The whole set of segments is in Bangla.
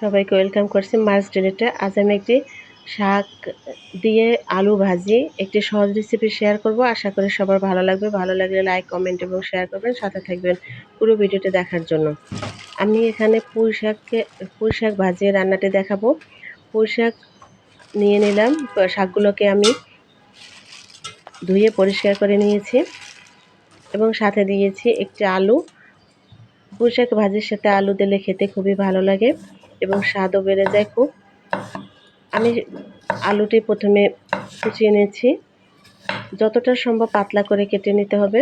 সবাইকে ওয়েলকাম করছি মার্চ ডিলেটে। আজ আমি একটি শাক দিয়ে আলু ভাজি একটি সহজ রেসিপি শেয়ার করব। আশা করি সবার ভালো লাগবে। ভালো লাগলে লাইক, কমেন্ট এবং শেয়ার করবেন। সাথে থাকবেন পুরো ভিডিওটি দেখার জন্য। আমি এখানে পুঁই শাক ভাজিয়ে রান্নাটি দেখাবো। পুঁই শাক নিয়ে নিলাম। শাকগুলোকে আমি ধুয়ে পরিষ্কার করে নিয়েছি এবং সাথে দিয়েছি একটি আলু। পুঁই শাক ভাজির সাথে আলু দিলে খেতে খুবই ভালো লাগে এবং স্বাদও বেড়ে যায় খুব। আমি আলুটি প্রথমে কুচিয়ে নিয়েছি। যতটা সম্ভব পাতলা করে কেটে নিতে হবে।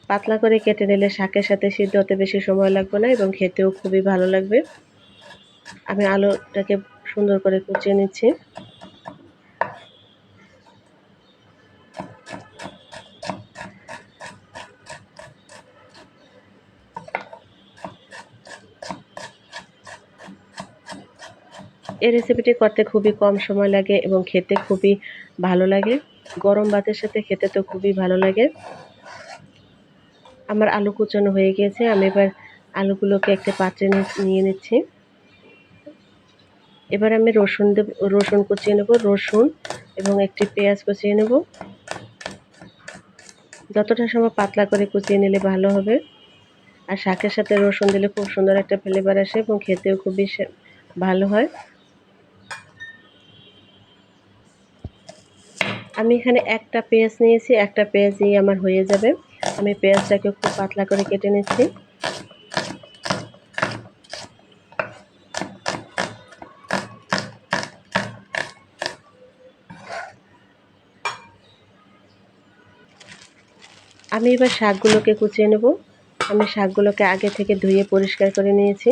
পাতলা করে কেটে নিলে শাকের সাথে সিদ্ধ হতে বেশি সময় লাগবে না এবং খেতেও খুবই ভালো লাগবে। আমি আলুটাকে সুন্দর করে কুচিয়ে নিচ্ছি। এই রেসিপিটি করতে খুবই কম সময় লাগে এবং খেতে খুবই ভালো লাগে। গরম ভাতের সাথে খেতে তো খুবই ভালো লাগে। আমার আলু কুচানো হয়ে গিয়েছে। আমি এবার আলুগুলোকে একটা পাত্রে নিয়ে নিচ্ছি। এবার আমি রসুন কুচিয়ে নেব, রসুন এবং একটি পেঁয়াজ কুচিয়ে নেব। যতটা সময় পাতলা করে কুচিয়ে নিলে ভালো হবে। আর শাকের সাথে রসুন দিলে খুব সুন্দর একটা ফ্লেভার আসে এবং খেতেও খুবই ভালো হয়। আমি এখানে একটা পেঁয়াজ নিয়েছি, একটা পেঁয়াজ দিয়ে আমার হয়ে যাবে। আমি পেঁয়াজটাকে খুব পাতলা করে কেটে নিচ্ছি। আমি এবার শাকগুলোকে কুচিয়ে নেব। আমি শাকগুলোকে আগে থেকে ধুয়ে পরিষ্কার করে নিয়েছি।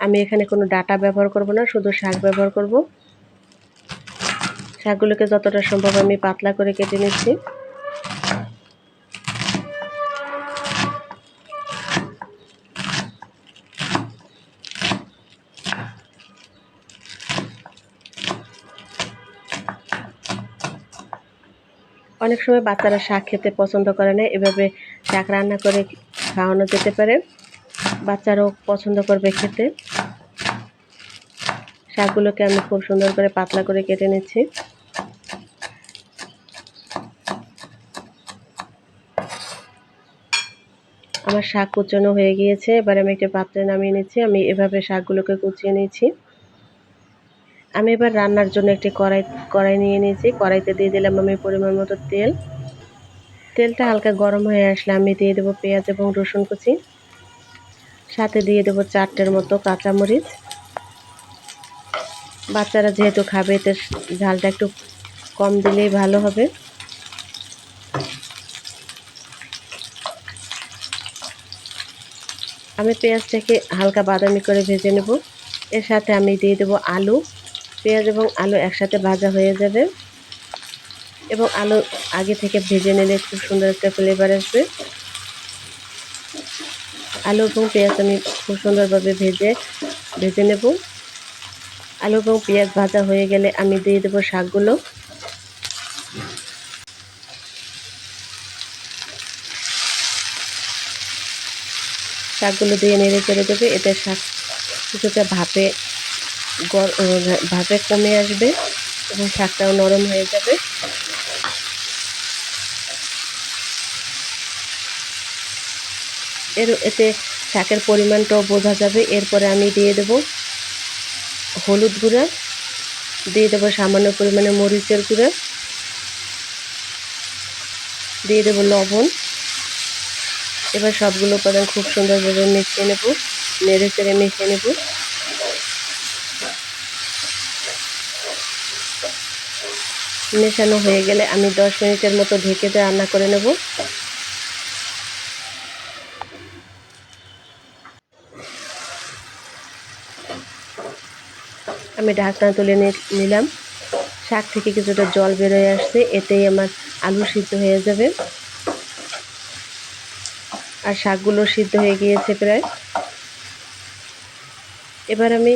আমি এখানে কোনো ডাটা ব্যবহার করব না, শুধু শাক ব্যবহার করব। শাকগুলোকে যতটা সম্ভব আমি পাতলা করে কেটে নিচ্ছি। অনেক সময় বাচ্চারা শাক খেতে পছন্দ করে না, এভাবে শাক রান্না করে খাওয়ানো যেতে পারে। বাচ্চারাও পছন্দ করবে খেতে। শাকগুলোকে আমি খুব সুন্দর করে পাতলা করে কেটে নিচ্ছি। আমার শাক কুচানো হয়ে গিয়েছে। এবার আমি একটা পাত্রে নামিয়ে নিচ্ছি। আমি এভাবে শাকগুলোকে কুচিয়ে নিয়েছি। আমি এবার রান্নার জন্য একটি কড়াই নিয়ে নিয়েছি। কড়াইতে দিয়ে দিলাম আমি পরিমাণ মতো তেল। তেলটা হালকা গরম হয়ে আসলে আমি দিয়ে দেবো পেঁয়াজ এবং রসুন কুচি। সাথে দিয়ে দেবো 4টের মতো কাঁচামরিচ। বাচ্চারা যেহেতু খাবে, এতে ঝালটা একটু কম দিলেই ভালো হবে। আমি পেঁয়াজটাকে হালকা বাদামি করে ভেজে নেব। এর সাথে আমি দিয়ে দেবো আলু। পেঁয়াজ এবং আলু একসাথে ভাজা হয়ে যাবে এবং আলু আগে থেকে ভেজে নিলে খুব সুন্দর একটা ফ্লেভার আসবে। আলু এবং পেঁয়াজ আমি খুব সুন্দরভাবে ভেজে নেব। আলু এবং পেঁয়াজ ভাজা হয়ে গেলে আমি দিয়ে দেবো শাকগুলো। শাকগুলো দিয়ে নেড়ে চেড়ে দেবে। এতে শাক কিছুটা ভাপে কমে আসবে এবং শাকটাও নরম হয়ে যাবে। এতে শাকের পরিমাণটাও বোঝা যাবে। এরপরে আমি দিয়ে দেব হলুদ গুঁড়া, দিয়ে দেবো সামান্য পরিমাণে মরিচের গুঁড়া, দিয়ে দেবো লবণ। এবার সবগুলো উপাদান খুব সুন্দরভাবে মিশিয়ে নেব, নেড়ে চেড়ে মিশিয়ে নেব। মেশানো হয়ে গেলে আমি 10 মিনিটের মতো ঢেকে দিয়ে রান্না করে নেব। আমি ঢাকনা তুলে নিলাম। শাক থেকে কিছুটা জল বেরোয় আসছে, এতেই আমার আলু সিদ্ধ হয়ে যাবে। আর শাকগুলো সিদ্ধ হয়ে গিয়েছে প্রায়। এবার আমি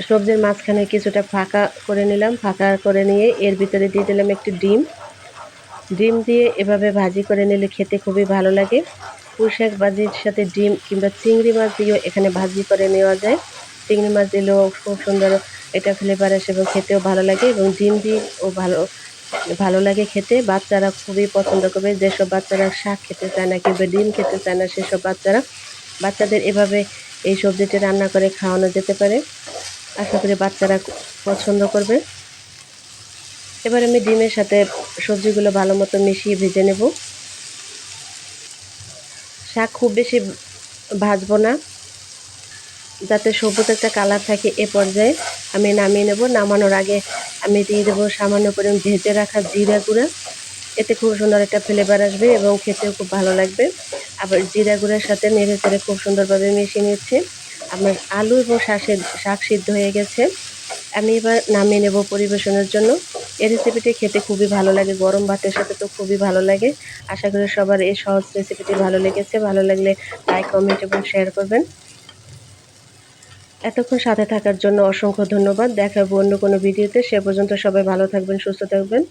সবজির মাঝখানে কিছুটা ফাঁকা করে নিলাম। ফাঁকা করে নিয়ে এর ভিতরে দিয়ে দিলাম একটি ডিম। ডিম দিয়ে এভাবে ভাজি করে নিলে খেতে খুবই ভালো লাগে। পুঁই শাক ভাজির সাথে ডিম কিংবা চিংড়ি মাছ দিয়েও এখানে ভাজি করে নেওয়া যায়। চিংড়ি মাছ দিলেও খুব সুন্দর এটা ফ্লেভার আসে এবং খেতেও ভালো লাগে, এবং ডিম দিয়েও ভালো লাগে খেতে। বাচ্চারা খুবই পছন্দ করবে। যেসব বাচ্চারা শাক খেতে চায় না কিংবা ডিম খেতে চায় না, সেসব বাচ্চাদের এভাবে এই সবজিটি রান্না করে খাওয়ানো যেতে পারে। আশা করি বাচ্চারা পছন্দ করবে। এবার আমি ডিমের সাথে সবজিগুলো ভালো মতো মিশিয়ে ভেজে নেব। শাক খুব বেশি ভাজবো না, যাতে সবুজ একটা কালার থাকে। এ পর্যায়ে আমি নামিয়ে নেব। নামানোর আগে আমি দিয়ে দেবো সামান্য পরিমাণ ভেজে রাখা জিরা গুঁড়া। এতে খুব সুন্দর একটা ফ্লেভার আসবে এবং খেতেও খুব ভালো লাগবে। আবার জিরা গুঁড়ার সাথে নেড়ে চেড়ে খুব সুন্দরভাবে মিশিয়ে নিচ্ছি। আমার আলু এবং শাক সিদ্ধ হয়ে গেছে। আমি এবার নামিয়ে নেব পরিবেশনের জন্য। এই রেসিপিটি খেতে খুবই ভালো লাগে, গরম ভাতের সাথে তো খুবই ভালো লাগে। আশা করি সবার এই সহজ রেসিপিটি ভালো লেগেছে। ভালো লাগলে লাইক, কমেন্ট এবং শেয়ার করবেন। এতক্ষণ সাথে থাকার জন্য অসংখ্য ধন্যবাদ। দেখা হবে অন্য কোনো ভিডিওতে। সে পর্যন্ত সবাই ভালো থাকবেন, সুস্থ থাকবেন।